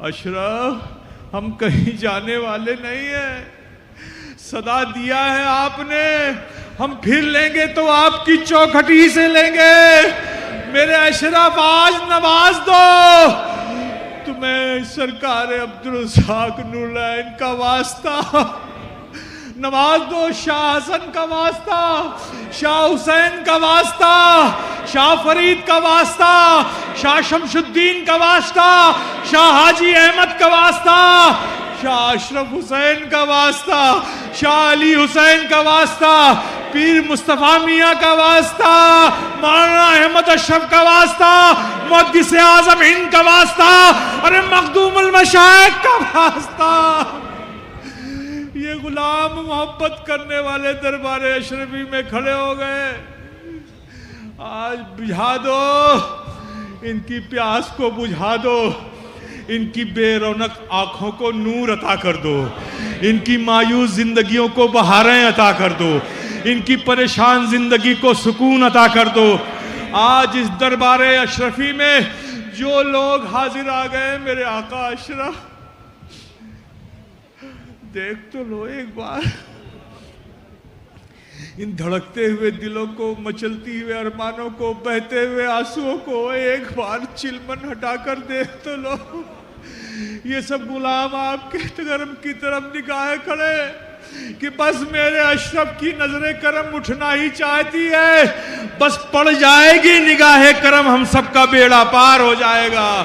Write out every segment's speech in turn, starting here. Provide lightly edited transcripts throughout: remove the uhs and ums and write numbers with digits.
اشرف ہم کہیں جانے والے نہیں ہیں، صدا دیا ہے آپ نے، ہم پھر لیں گے تو آپ کی چوکھٹی سے لیں گے۔ میرے اشرف آج نواز دو، تمہیں سرکار عبدالرزاق نورالعین کا واسطہ، نواز دو شاہ حسن کا واسطہ، شاہ حسین کا واسطہ، شاہ فرید کا واسطہ، شاہ شمس الدین کا واسطہ، شاہ حاجی احمد کا واسطہ، شاہ اشرف حسین کا واسطہ، شاہ علی حسین کا واسطہ، پیر مصطفیٰ میاں کا واسطہ، مولانا احمد اشرف کا واسطہ، محدث اعظم ہند کا واسطہ، ارے مخدوم المشائخ کا واسطہ۔ یہ غلام محبت کرنے والے دربار اشرفی میں کھڑے ہو گئے، آج بجھا دو ان کی پیاس کو، بجھا دو ان کی بے رونق آنکھوں کو، نور عطا کر دو ان کی مایوس زندگیوں کو، بہاریں عطا کر دو ان کی پریشان زندگی کو، سکون عطا کر دو۔ آج اس دربار اشرفی میں جو لوگ حاضر آ گئے، میرے آقا اشرف دیکھ تو لو ایک بار ان دھڑکتے ہوئے دلوں کو، مچلتی ہوئے ارمانوں کو، بہتے ہوئے آنسوؤں کو ایک بار چلمن ہٹا کر دیکھ تو لو۔ یہ سب غلام آپ کے کرم کی طرف نگاہیں کھڑے کہ بس میرے اشرف کی نظر کرم اٹھنا ہی چاہتی ہے، بس پڑ جائے گی نگاہ کرم، ہم سب کا بیڑا پار ہو جائے گا۔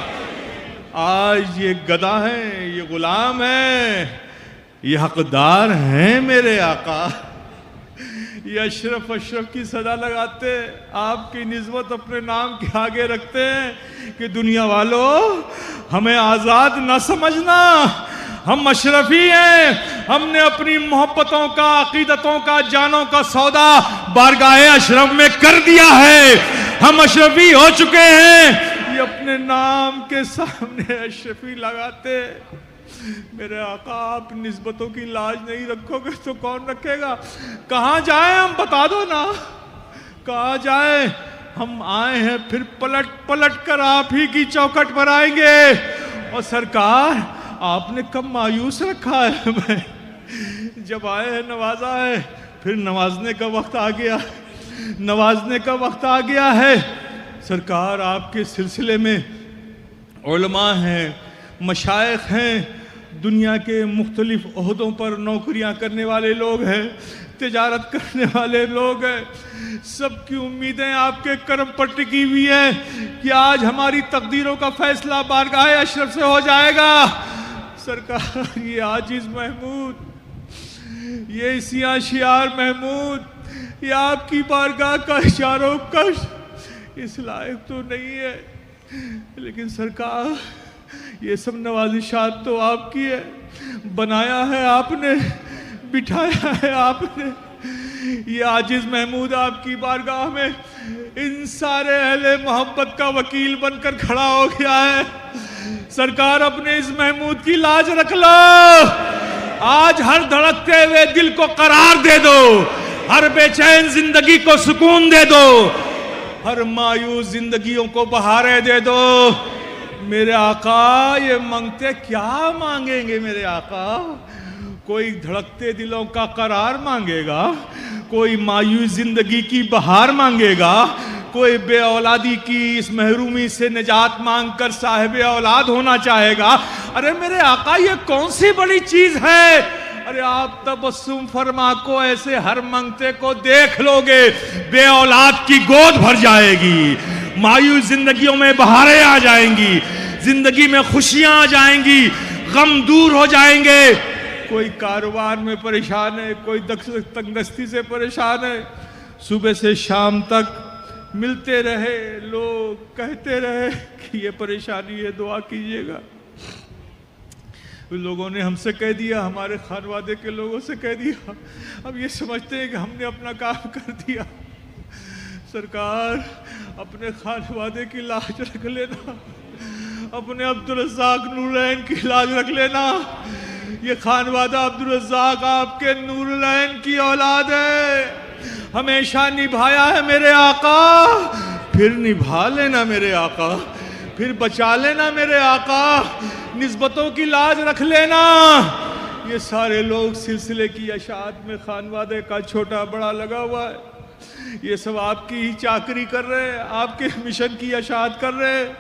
آج یہ گدا ہیں، یہ غلام ہیں، یہ حقدار ہیں میرے آقا۔ یہ اشرف اشرف کی صدا لگاتے، آپ کی نسبت اپنے نام کے آگے رکھتے ہیں کہ دنیا والوں ہمیں آزاد نہ سمجھنا، ہم اشرفی ہیں، ہم نے اپنی محبتوں کا، عقیدتوں کا، جانوں کا سودا بارگاہ اشرف میں کر دیا ہے، ہم اشرفی ہو چکے ہیں۔ یہ اپنے نام کے سامنے اشرفی لگاتے، میرے آقا آپ نسبتوں کی لاج نہیں رکھو گے تو کون رکھے گا؟ کہاں جائیں ہم بتا دو نا، کہاں جائیں؟ ہم آئے ہیں پھر پلٹ پلٹ کر آپ ہی کی چوکھٹ پر آئیں گے۔ اور سرکار آپ نے کب مایوس رکھا ہے ہمیں؟ جب آئے ہیں نوازا ہے، پھر نوازنے کا وقت آ گیا، نوازنے کا وقت آ گیا ہے۔ سرکار آپ کے سلسلے میں علماء ہیں، مشائخ ہیں، دنیا کے مختلف عہدوں پر نوکریاں کرنے والے لوگ ہیں، تجارت کرنے والے لوگ ہیں، سب کی امیدیں آپ کے کرم پر ٹکی ہوئی ہیں کہ آج ہماری تقدیروں کا فیصلہ بارگاہ اشرف سے ہو جائے گا۔ سرکار یہ عاجز محمود، یہ سیاہ شیار محمود، یہ آپ کی بارگاہ کا اشاروں کش اس لائق تو نہیں ہے، لیکن سرکار یہ سب نوازشات تو آپ کی ہے، بنایا ہے آپ نے، بٹھایا ہے آپ نے۔ یہ عاجز محمود آپ کی بارگاہ میں ان سارے اہل محبت کا وکیل بن کر کھڑا ہو گیا ہے۔ سرکار اپنے اس محمود کی لاج رکھ لو، آج ہر دھڑکتے ہوئے دل کو قرار دے دو، ہر بے چین زندگی کو سکون دے دو، ہر مایوس زندگیوں کو بہاریں دے دو۔ میرے آقا یہ مانگتے کیا مانگیں گے میرے آقا؟ کوئی دھڑکتے دلوں کا قرار مانگے گا، کوئی مایوس زندگی کی بہار مانگے گا، کوئی بے اولادی کی اس محرومی سے نجات مانگ کر صاحب اولاد ہونا چاہے گا۔ ارے میرے آقا یہ کون سی بڑی چیز ہے؟ ارے آپ تبسم فرما کو ایسے ہر منگتے کو دیکھ لو گے، بے اولاد کی گود بھر جائے گی، مایوس زندگیوں میں بہاریں آ جائیں گی، زندگی میں خوشیاں آ جائیں گی، غم دور ہو جائیں گے۔ کوئی کاروبار میں پریشان ہے، کوئی تنگ دستی سے پریشان ہے، صبح سے شام تک ملتے رہے لوگ، کہتے رہے کہ یہ پریشانی ہے، دعا کیجیے گا۔ لوگوں نے ہم سے کہہ دیا، ہمارے خانوادے کے لوگوں سے کہہ دیا، اب یہ سمجھتے ہیں کہ ہم نے اپنا کام کر دیا۔ سرکار اپنے خانوادے کی لاج رکھ لینا، اپنے عبدالرزاق نورالعین کی لاج رکھ لینا۔ یہ خانوادہ عبدالرزاق آپ کے نورالعین کی اولاد ہے، ہمیشہ نبھایا ہے میرے آقا، پھر نبھا لینا میرے آقا، پھر بچا لینا میرے آقا۔ نسبتوں کی لاج رکھ لینا. یہ سارے لوگ سلسلے کی اشاعت میں خانوادے کا چھوٹا بڑا لگا ہوا ہے. یہ سب آپ کی ہی چاکری کر رہے ہیں, آپ کے مشن کی اشاعت کر رہے ہیں.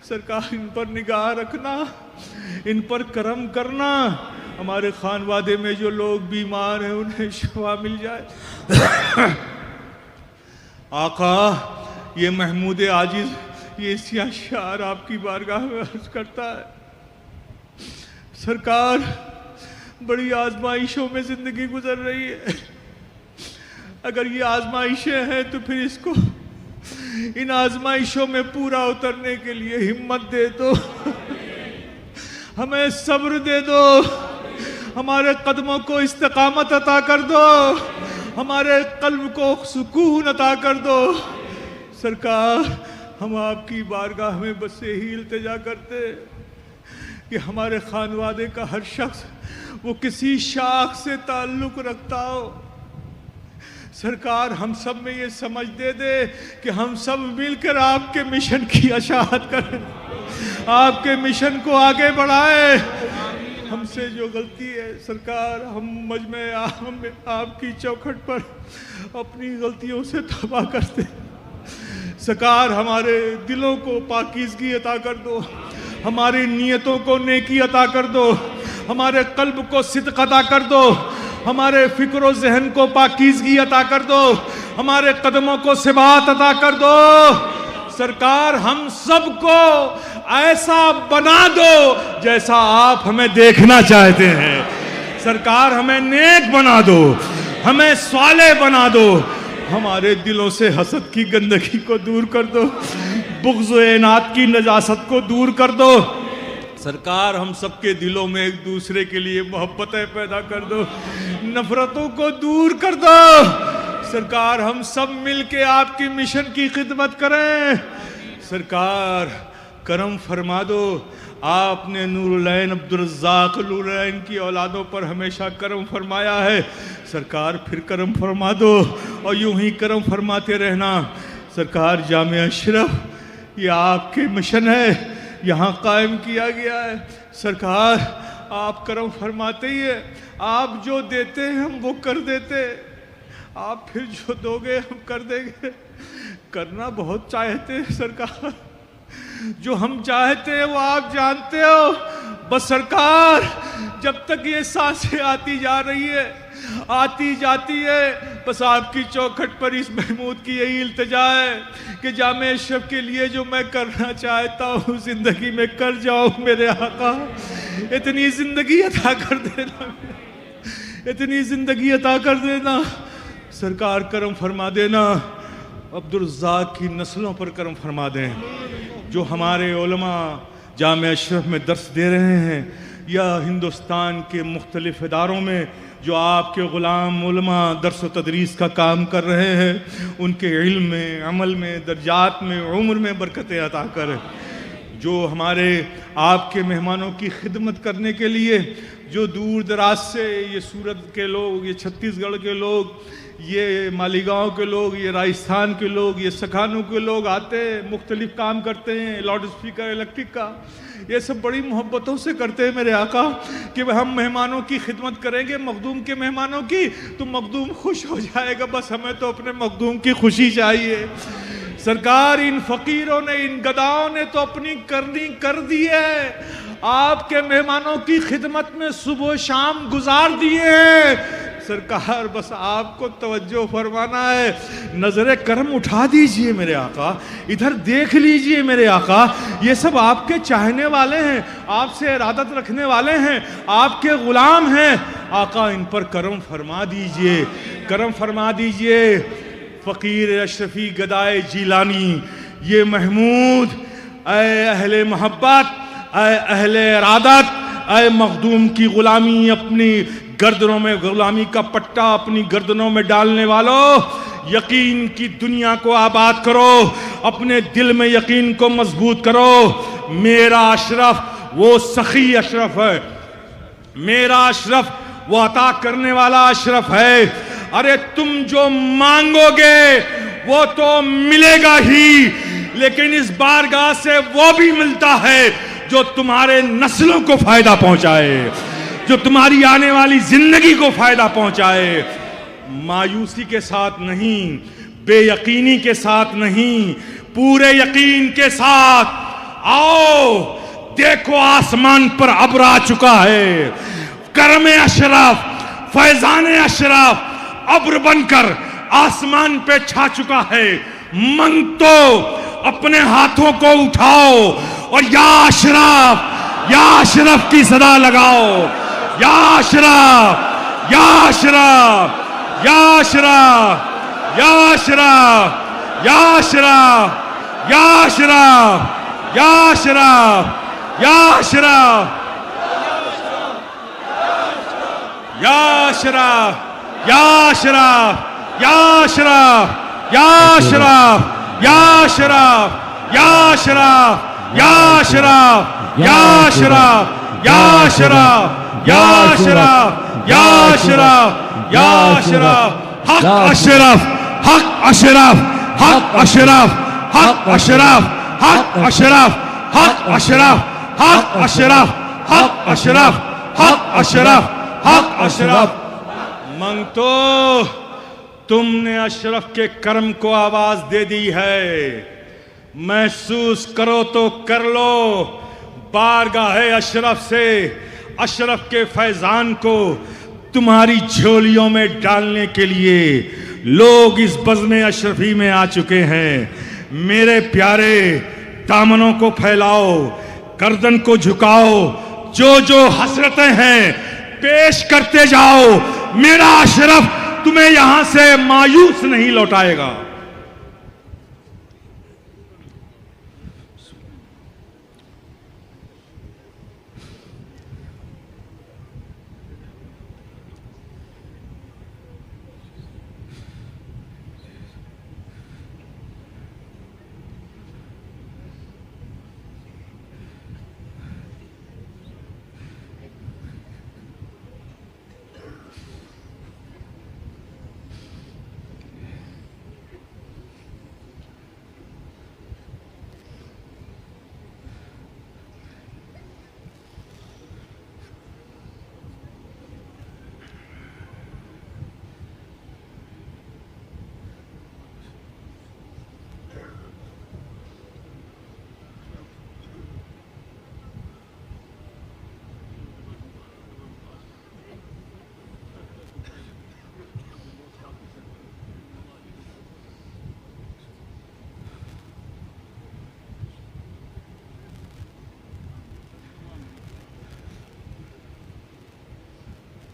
سرکار ان پر نگاہ رکھنا, ان پر کرم کرنا. ہمارے خانوادے میں جو لوگ بیمار ہیں انہیں شفا مل جائے. آقا یہ محمود عاجز یہ سیاہ شعر آپ کی بارگاہ میں عرض کرتا ہے. سرکار بڑی آزمائشوں میں زندگی گزر رہی ہے. اگر یہ آزمائشیں ہیں تو پھر اس کو ان آزمائشوں میں پورا اترنے کے لیے ہمت دے دو, ہمیں صبر دے دو, ہمارے قدموں کو استقامت عطا کر دو, ہمارے قلب کو سکون عطا کر دو. سرکار ہم آپ کی بارگاہ میں بس یہی التجا کرتے کہ ہمارے خانوادے کا ہر شخص وہ کسی شاخ سے تعلق رکھتا ہو. سرکار ہم سب میں یہ سمجھ دے دے کہ ہم سب مل کر آپ کے مشن کی اشاعت کریں, آپ کے مشن کو آگے بڑھائیں. ہم سے جو غلطی ہے سرکار ہم مجمع عام میں آپ کی چوکھٹ پر اپنی غلطیوں سے توبہ کرتے. سرکار ہمارے دلوں کو پاکیزگی عطا کر دو, ہماری نیتوں کو نیکی عطا کر دو, ہمارے قلب کو صدق عطا کر دو, ہمارے فکر و ذہن کو پاکیزگی عطا کر دو, ہمارے قدموں کو ثبات عطا کر دو. سرکار ہم سب کو ایسا بنا دو جیسا آپ ہمیں دیکھنا چاہتے ہیں. سرکار ہمیں نیک بنا دو, ہمیں صالح بنا دو, ہمارے دلوں سے حسد کی گندگی کو دور کر دو, بغض و عناد کی نجاست کو دور کر دو. سرکار ہم سب کے دلوں میں ایک دوسرے کے لیے محبتیں پیدا کر دو, نفرتوں کو دور کر دو. سرکار ہم سب مل کے آپ کی مشن کی خدمت کریں. سرکار کرم فرما دو, آپ نے نور العین عبدالرزاق نور العین کی اولادوں پر ہمیشہ کرم فرمایا ہے. سرکار پھر کرم فرما دو اور یوں ہی کرم فرماتے رہنا. سرکار جامعہ اشرف یہ آپ کے مشن ہے, یہاں قائم کیا گیا ہے. سرکار آپ کرم فرماتے ہی ہے, آپ جو دیتے ہیں ہم وہ کر دیتے, آپ پھر جو دو گے ہم کر دیں گے. کرنا بہت چاہتے ہیں سرکار, جو ہم چاہتے ہیں وہ آپ جانتے ہو. بس سرکار جب تک یہ سانسیں آتی جا رہی ہے آتی جاتی ہے, بس آپ کی چوکھٹ پر اس محمود کی یہی التجا ہے کہ جامعہ اشرف کے لیے جو میں کرنا چاہتا ہوں زندگی میں کر جاؤں. میرے آقا اتنی زندگی عطا کر دینا, اتنی زندگی عطا کر دینا. سرکار کرم فرما دینا, عبدالرزاق کی نسلوں پر کرم فرما دیں. جو ہمارے علماء جامعہ اشرف میں درس دے رہے ہیں یا ہندوستان کے مختلف اداروں میں جو آپ کے غلام علماء درس و تدریس کا کام کر رہے ہیں, ان کے علم میں, عمل میں, درجات میں, عمر میں برکتیں عطا کریں. جو ہمارے آپ کے مہمانوں کی خدمت کرنے کے لیے جو دور دراز سے یہ سورت کے لوگ, یہ چھتیس گڑھ کے لوگ, یہ مالیگاؤں کے لوگ, یہ راجستھان کے لوگ, یہ سکھانو کے لوگ آتے ہیں, مختلف کام کرتے ہیں, لاؤڈ اسپیکر الیکٹرک کا, یہ سب بڑی محبتوں سے کرتے ہیں میرے آقا کہ ہم مہمانوں کی خدمت کریں گے, مخدوم کے مہمانوں کی, تو مخدوم خوش ہو جائے گا. بس ہمیں تو اپنے مخدوم کی خوشی چاہیے. سرکار ان فقیروں نے, ان گداؤں نے تو اپنی کرنی کر دی ہے, آپ کے مہمانوں کی خدمت میں صبح و شام گزار دیے ہیں. سرکار بس آپ کو توجہ فرمانا ہے, نظر کرم اٹھا دیجئے میرے آقا, ادھر دیکھ لیجئے میرے آقا. یہ سب آپ کے چاہنے والے ہیں, آپ سے ارادت رکھنے والے ہیں, آپ کے غلام ہیں. آقا ان پر کرم فرما دیجئے, کرم فرما دیجئے. فقیر اشرفی گدائے جیلانی, یہ محمود, اے اہل محبت, اے اہل ارادت, اے مخدوم کی غلامی اپنی گردنوں میں, غلامی کا پٹا اپنی گردنوں میں ڈالنے والوں, یقین کی دنیا کو آباد کرو, اپنے دل میں یقین کو مضبوط کرو. میرا اشرف وہ سخی اشرف ہے, میرا اشرف وہ عطا کرنے والا اشرف ہے. ارے تم جو مانگو گے وہ تو ملے گا ہی, لیکن اس بارگاہ سے وہ بھی ملتا ہے جو تمہارے نسلوں کو فائدہ پہنچائے، جو تمہاری آنے والی زندگی کو فائدہ پہنچائے. مایوسی کے ساتھ نہیں، بے یقینی کے ساتھ نہیں، پورے یقین کے ساتھ آؤ. دیکھو آسمان پر ابر آ چکا ہے، کرم اشرف، فیضان اشرف ابر بن کر آسمان پہ چھا چکا ہے. منگتو اپنے ہاتھوں کو اٹھاؤ اور یا اشرف، یا اشرف کی صدا لگاؤ. یا اشرف، یا اشرف، یا اشرف، یا اشرف، یا اشرف، یا اشرف، یا اشرف، یا اشرف، یا اشرف، یا اشرف، یا اشرف، یا اشرف، یا اشرف، یا اشرف، یا اشرف، یا اشرف، یا اشرف، یا اشرف، یا اشرف، یا اشرف. حق اشرف، حق اشرف، حق اشرف، حق اشرف، حق اشرف، حق اشرف، حق اشرف، حق اشرف، حق اشرف، حق اشرف. منگتو تم نے اشرف کے کرم کو آواز دے دی ہے، محسوس کرو تو کر لو. بارگاہ اشرف سے اشرف کے فیضان کو تمہاری جھولیوں میں ڈالنے کے لیے لوگ اس بزم اشرفی میں آ چکے ہیں. میرے پیارے، دامنوں کو پھیلاؤ، گردن کو جھکاؤ، جو جو حسرتیں ہیں پیش کرتے جاؤ. میرا اشرف تمہیں یہاں سے مایوس نہیں لوٹائے گا.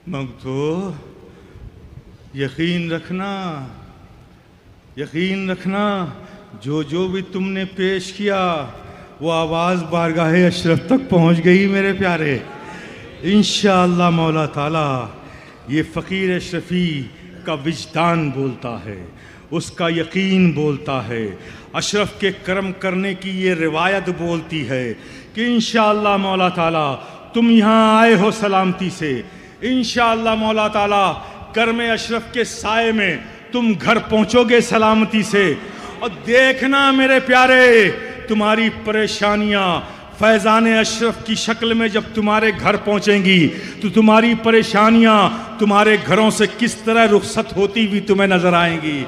منگتو یقین رکھنا، یقین رکھنا، جو بھی تم نے پیش کیا وہ آواز بارگاہ اشرف تک پہنچ گئی میرے پیارے. انشاءاللہ مولا تعالی یہ فقیر اشرفی کا وجدان بولتا ہے، اس کا یقین بولتا ہے، اشرف کے کرم کرنے کی یہ روایت بولتی ہے کہ انشاءاللہ مولا تعالی تم یہاں آئے ہو سلامتی سے. انشاءاللہ مولا تعالی کرم اشرف کے سائے میں تم گھر پہنچو گے سلامتی سے. اور دیکھنا میرے پیارے، تمہاری پریشانیاں فیضان اشرف کی شکل میں جب تمہارے گھر پہنچیں گی تو تمہاری پریشانیاں تمہارے گھروں سے کس طرح رخصت ہوتی بھی تمہیں نظر آئیں گی.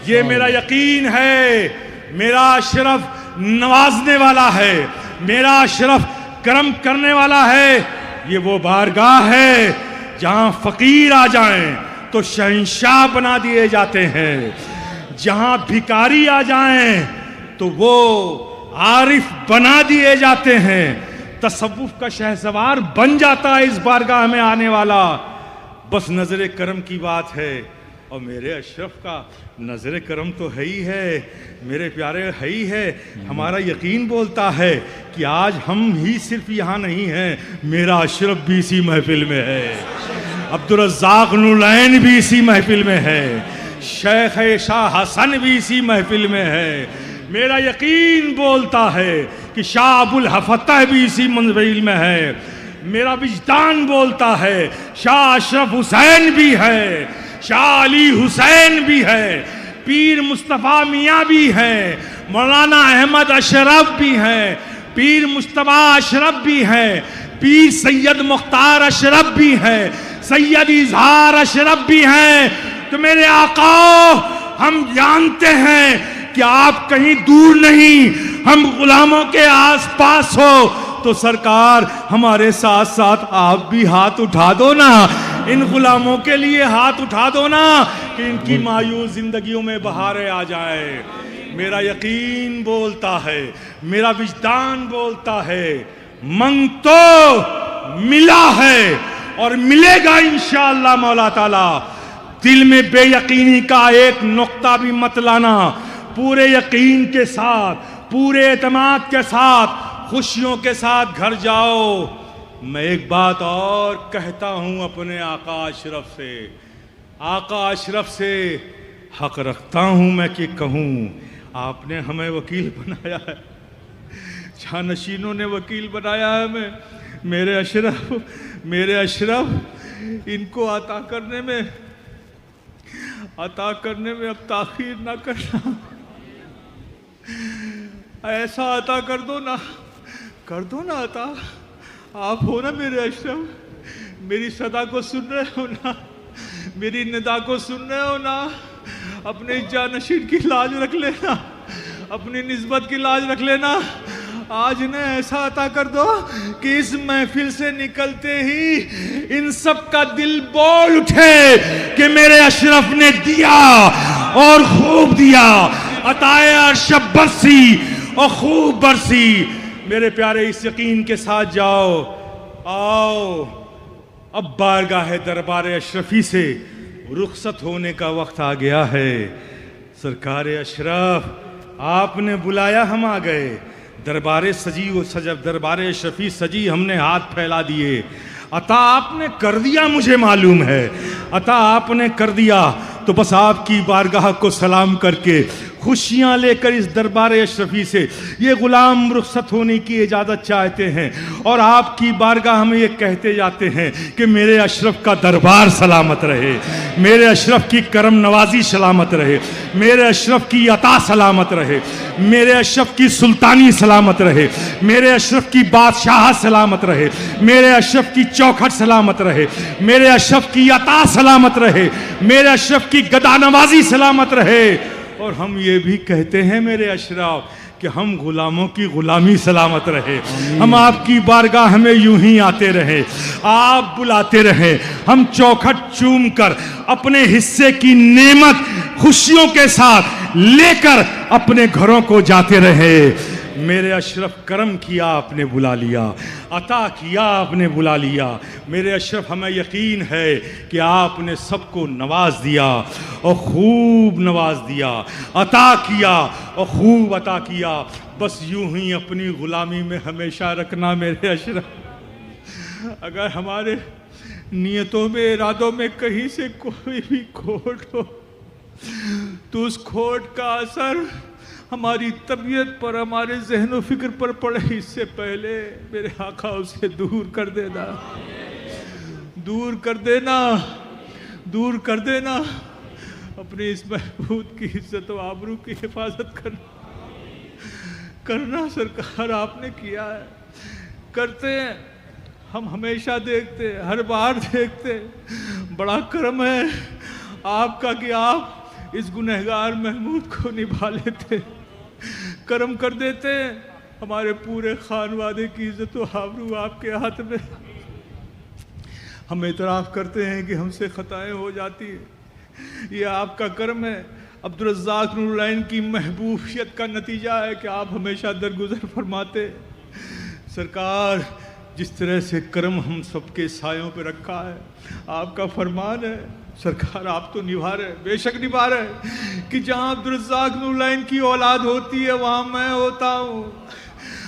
یہ میرا یقین ہے. میرا اشرف نوازنے والا ہے، میرا اشرف کرم کرنے والا ہے. یہ وہ بارگاہ ہے جہاں فقیر آ جائیں تو شہنشاہ بنا دیے جاتے ہیں، جہاں بھکاری آ جائیں تو وہ عارف بنا دیے جاتے ہیں، تصوف کا شہسوار بن جاتا ہے اس بارگاہ میں آنے والا. بس نظر کرم کی بات ہے. اور میرے اشرف کا نظر کرم تو ہے ہی ہے میرے پیارے، ہے ہی ہے. ہمارا یقین بولتا ہے کہ آج ہم ہی صرف یہاں نہیں ہیں، میرا اشرف بھی اسی محفل میں ہے، عبدالرزاق نورالعین بھی اسی محفل میں ہے، شیخ شاہ حسن بھی اسی محفل میں ہے. میرا یقین بولتا ہے کہ شاہ ابو الفتح بھی اسی محفل میں ہے. میرا وجدان بولتا ہے شاہ اشرف حسین بھی ہے، شاہ علی حسین بھی ہے، پیر مصطفیٰ میاں بھی ہیں، مولانا احمد اشرف بھی ہیں، پیر مصطفیٰ اشرف بھی ہے، پیر سید مختار اشرف بھی ہے، سید اظہار اشرف بھی ہیں. تو میرے آقا ہم جانتے ہیں کہ آپ کہیں دور نہیں، ہم غلاموں کے آس پاس ہو تو سرکار ہمارے ساتھ ساتھ آپ بھی ہاتھ اٹھا دو نا، ان غلاموں کے لیے ہاتھ اٹھا دو نا کہ ان کی مایوس زندگیوں میں بہاریں آ جائے. میرا یقین بولتا ہے، میرا وجدان بولتا ہے، منگ تو ملا ہے اور ملے گا انشاءاللہ مولا تعالی. دل میں بے یقینی کا ایک نقطہ بھی مت لانا، پورے یقین کے ساتھ، پورے اعتماد کے ساتھ، خوشیوں کے ساتھ گھر جاؤ. میں ایک بات اور کہتا ہوں اپنے آقا اشرف سے، آقا اشرف سے حق رکھتا ہوں میں کہ کہوں، آپ نے ہمیں وکیل بنایا ہے، جانشینوں نے وکیل بنایا ہے ہمیں. میرے اشرف ان کو عطا کرنے میں اب تاخیر نہ کرنا، ایسا عطا کر دو نا عطا. آپ ہو نا میرے اشرف، میری صدا کو سن رہے ہو نا، میری ندا کو سن رہے ہو نا. اپنے جانشین کی لاج رکھ لینا، اپنی نسبت کی لاج رکھ لینا. آج انہیں ایسا عطا کر دو کہ اس محفل سے نکلتے ہی ان سب کا دل بول اٹھے کہ میرے اشرف نے دیا اور خوب دیا. عطائے عرش برسی اور خوب برسی. میرے پیارے اس یقین کے ساتھ جاؤ، آؤ اب بارگاہ دربار اشرفی سے رخصت ہونے کا وقت آ گیا ہے. سرکار اشرف آپ نے بلایا، ہم آ گئے. دربار دربار اشرفی سجی، ہم نے ہاتھ پھیلا دیے. عطا آپ نے کر دیا، مجھے معلوم ہے عطا آپ نے کر دیا. تو بس آپ کی بارگاہ کو سلام کر کے خوشیاں لے کر اس دربار اشرفی سے یہ غلام رخصت ہونے کی اجازت چاہتے ہیں، اور آپ کی بارگاہ میں یہ کہتے جاتے ہیں کہ میرے اشرف کا دربار سلامت رہے، میرے اشرف کی کرم نوازی سلامت رہے، میرے اشرف کی عطا سلامت رہے، میرے اشرف کی سلطانی سلامت رہے، میرے اشرف کی بادشاہ سلامت رہے، میرے اشرف کی چوکھٹ سلامت رہے، میرے اشرف کی عطا سلامت رہے، میرے اشرف کی گدا نوازی سلامت رہے. اور ہم یہ بھی کہتے ہیں میرے اشراف کہ ہم غلاموں کی غلامی سلامت رہے. ہم آپ کی بارگاہ میں یوں ہی آتے رہے، آپ بلاتے رہے، ہم چوکھٹ چوم کر اپنے حصے کی نعمت خوشیوں کے ساتھ لے کر اپنے گھروں کو جاتے رہے. میرے اشرف کرم کیا آپ نے بلا لیا، عطا کیا آپ نے بلا لیا. میرے اشرف ہمیں یقین ہے کہ آپ نے سب کو نواز دیا اور خوب نواز دیا، عطا کیا اور خوب عطا کیا. بس یوں ہی اپنی غلامی میں ہمیشہ رکھنا میرے اشرف. اگر ہمارے نیتوں میں، ارادوں میں کہیں سے کوئی بھی کھوٹ ہو تو اس کھوٹ کا اثر ہماری طبیعت پر، ہمارے ذہن و فکر پر پڑے، اس سے پہلے میرے آقا اسے دور کر دینا، دور کر دینا، دور کر دینا. اپنے اس محبوب کی عزت و آبرو کی حفاظت کرنا سرکار آپ نے کیا ہے، کرتے ہیں. ہم ہمیشہ دیکھتے، ہر بار دیکھتے. بڑا کرم ہے آپ کا کہ آپ اس گنہگار محمود کو نبھا لیتے، کرم کر دیتے. ہمارے پورے خانوادے کی عزت و آبرو آپ کے ہاتھ میں. ہم اعتراف کرتے ہیں کہ ہم سے خطائیں ہو جاتی ہیں، یہ آپ کا کرم ہے. عبدالرزاق نور العین کی محبوبیت کا نتیجہ ہے کہ آپ ہمیشہ درگزر فرماتے. سرکار جس طرح سے کرم ہم سب کے سایوں پہ رکھا ہے، آپ کا فرمان ہے. سرکار آپ تو نبھا رہے، بے شک نبھا رہے کہ جہاں عبدالرزاق نور العین کی اولاد ہوتی ہے وہاں میں ہوتا ہوں.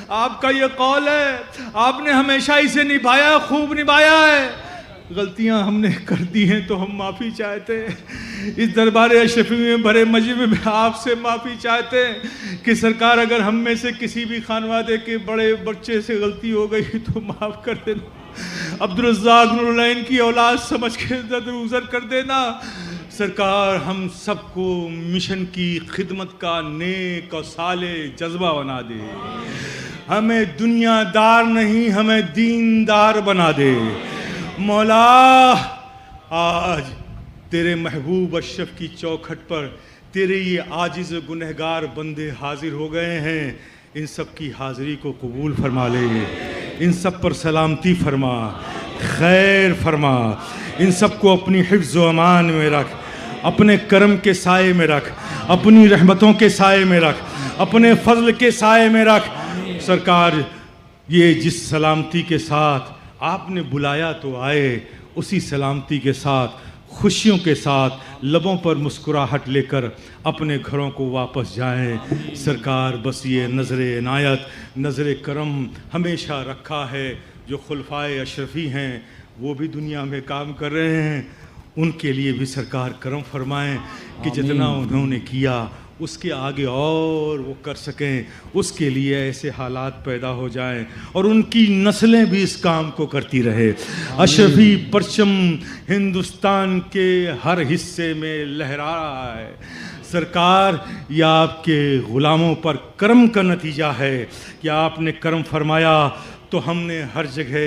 آپ کا یہ قول ہے، آپ نے ہمیشہ اسے نبھایا ہے، خوب نبھایا ہے. غلطیاں ہم نے کر دی ہیں تو ہم معافی چاہتے ہیں. اس دربار اشرفی میں بھرے مجمع میں آپ سے معافی چاہتے ہیں کہ سرکار اگر ہم میں سے کسی بھی خانوادے کے بڑے بچے سے غلطی ہو گئی تو معاف کر دینا. عبدالرزاق نور العین کی اولاد سمجھ کے درگزر کر دینا. سرکار ہم سب کو مشن کی خدمت کا نیک اور صالح جذبہ بنا دے. ہمیں دنیا دار نہیں ہمیں دیندار بنا دے مولا۔ آج تیرے محبوب اشرف کی چوکھٹ پر تیرے یہ عاجز گنہگار بندے حاضر ہو گئے ہیں، ان سب کی حاضری کو قبول فرما لے، ان سب پر سلامتی فرما، خیر فرما، ان سب کو اپنی حفظ و امان میں رکھ، اپنے کرم کے سائے میں رکھ، اپنی رحمتوں کے سائے میں رکھ، اپنے فضل کے سائے میں رکھ۔ سرکار یہ جس سلامتی کے ساتھ آپ نے بلایا تو آئے، اسی سلامتی کے ساتھ خوشیوں کے ساتھ لبوں پر مسکراہٹ لے کر اپنے گھروں کو واپس جائیں۔ سرکار بس یہ نظر عنایت نظر کرم ہمیشہ رکھا ہے۔ جو خلفائے اشرفی ہیں وہ بھی دنیا میں کام کر رہے ہیں، ان کے لیے بھی سرکار کرم فرمائیں کہ جتنا انہوں نے کیا اس کے آگے اور وہ کر سکیں، اس کے لیے ایسے حالات پیدا ہو جائیں اور ان کی نسلیں بھی اس کام کو کرتی رہے۔ اشرفی پرچم ہندوستان کے ہر حصے میں لہرا رہا ہے۔ سرکار یہ آپ کے غلاموں پر کرم کا نتیجہ ہے کہ آپ نے کرم فرمایا تو ہم نے ہر جگہ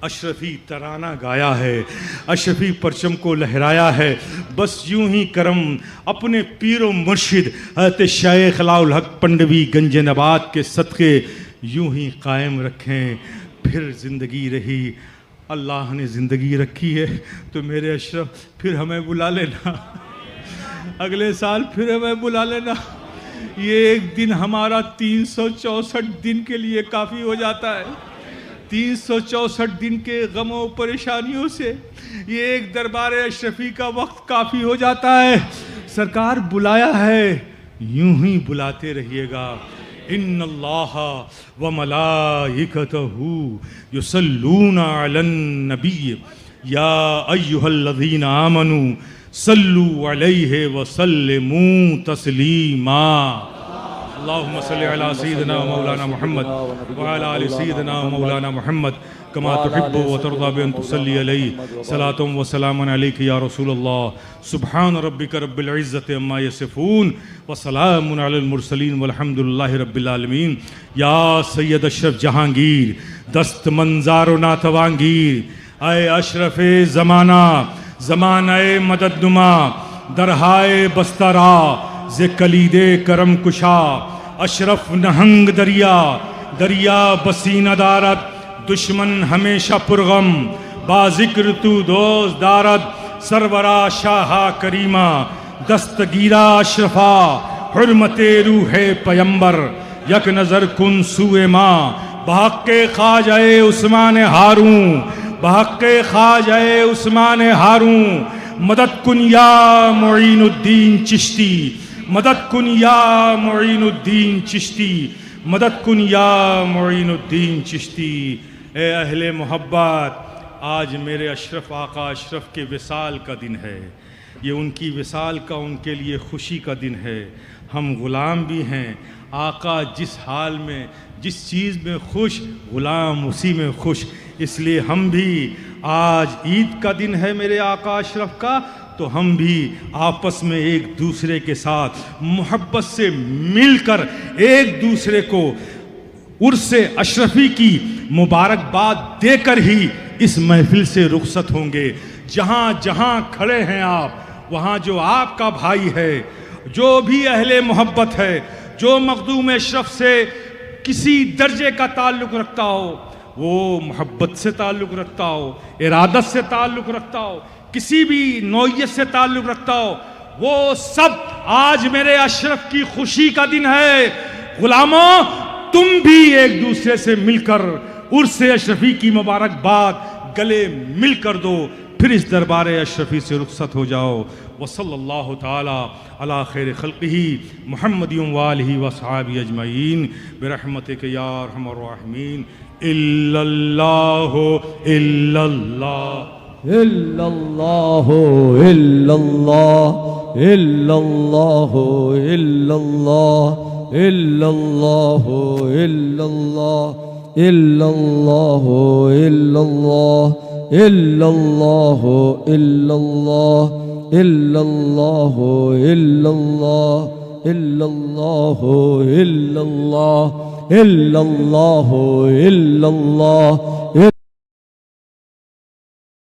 اشرفی ترانہ گایا ہے، اشرفی پرچم کو لہرایا ہے۔ بس یوں ہی کرم اپنے پیر و مرشد حضرت شیخ علاء الحق پنڈوی گنج نبات کے صدقے یوں ہی قائم رکھیں۔ پھر زندگی رہی، اللہ نے زندگی رکھی ہے تو میرے اشرف پھر ہمیں بلا لینا، اگلے سال پھر ہمیں بلا لینا۔ یہ ایک دن ہمارا 364 دن کے لیے کافی ہو جاتا ہے، 364 دن کے غم و پریشانیوں سے یہ ایک دربار اشرفی کا وقت کافی ہو جاتا ہے۔ سرکار بلایا ہے، یوں ہی بلاتے رہیے گا۔ ان اللہ و ملائکتہ یصلون علی النبی یا ایھا الذین آمنوا صلوا علیہ وسلموا تسلیما۔ اللہم صلی علی سیدنا مولانا محمد وعلی آل سیدنا مولانا محمد کما تحب و ترضى بأن تصلی علیہ صلاۃ و سلام علیک یا رسول اللہ۔ سبحان ربک رب العزۃ عما یصفون وسلام علی المرسلین والحمد للہ رب العالمین۔ یا سید اشرف جہانگیر دست منظار و ناتوانگیر، اے اشرف زمانہ زمانہ مدد نما، درہائے بسترا ز کلید کرم کشا، اشرف نہنگ دریا دریا بسینہ دارد، دشمن ہمیشہ پرغم با ذکر تو دوست دارد، سرورا شاہا کریمہ دستگیرہ اشرفا، حرمت روح پیمبر یک نظر کن سوئے ماں، بحق خواجہ عثمان ہارون، بحق خواجہ عثمان ہارون، مدد کن یا معین الدین چشتی، مدد کن یا معین الدین چشتی، مدد کن یا معین الدین چشتی۔ اے اہل محبت، آج میرے اشرف آقا اشرف کے وصال کا دن ہے، یہ ان کی وصال کا ان کے لیے خوشی کا دن ہے۔ ہم غلام بھی ہیں، آقا جس حال میں جس چیز میں خوش غلام اسی میں خوش، اس لیے ہم بھی آج عید کا دن ہے میرے آقا اشرف کا، تو ہم بھی آپس میں ایک دوسرے کے ساتھ محبت سے مل کر ایک دوسرے کو عرس اشرفی کی مبارکباد دے کر ہی اس محفل سے رخصت ہوں گے۔ جہاں جہاں کھڑے ہیں آپ، وہاں جو آپ کا بھائی ہے، جو بھی اہل محبت ہے، جو مخدوم اشرف سے کسی درجے کا تعلق رکھتا ہو، وہ محبت سے تعلق رکھتا ہو، ارادت سے تعلق رکھتا ہو، کسی بھی نوعیت سے تعلق رکھتا ہو، وہ سب آج میرے اشرف کی خوشی کا دن ہے۔ غلاموں، تم بھی ایک دوسرے سے مل کر عرس اشرفی کی مبارکباد گلے مل کر دو، پھر اس دربار اشرفی سے رخصت ہو جاؤ۔ وصلی اللہ تعالی علی خیر خلقہ محمد وآلہ وصحابہ اجمعین برحمتک یا ارحم الراحمین۔ الا اللہ الا اللہ الا اللہ الا اللہ الا اللہ الا اللہ الا اللہ الا اللہ الا اللہ الا اللہ الا اللہ الا اللہ الا اللہ الا اللہ الا اللہ الا اللہ إلا الله إلا الله